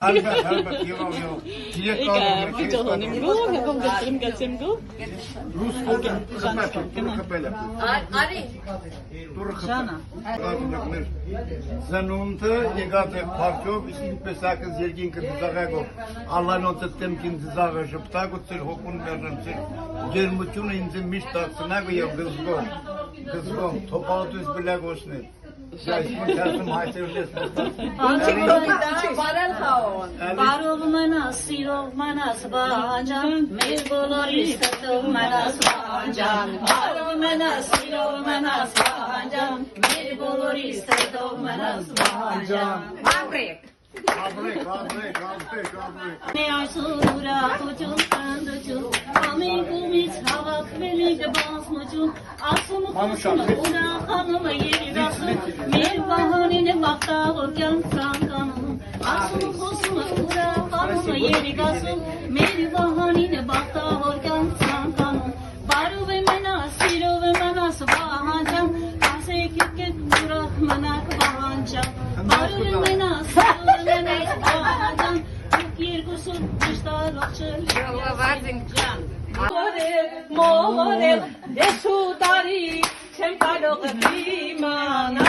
Albert, yok. Direkt kaldım. Götürüm go. Rus kapıyla. Ari. Jana. Zanuntă, egate parciov, și pe sacă zergin că zago. Allah nu te tem kin zaga jupta cu țir hokun mergen țir. Germuciune in zim mișta snago eu găzgo. Topautus bilagosne. Barov manas, sirov manas, banjan, mer bolori sato manas, banjan. Barov manas, sirov manas, banjan, mer bolori sato manas, banjan. Abrek. Ne asura kuchun sanduchu, ami kumit havak velik basmuchu, asum kusum ura hanım yeri rasu, mer bahanine bakta organ sankanım, asum kusum ura hanım yeri rasu, mer bahanine bakta organ sankanım, baru ve manas, siro ve manas bahanjam, ase kiket ura manak bahanjam, baru ve manas. Morel, desudari, sempre rimana.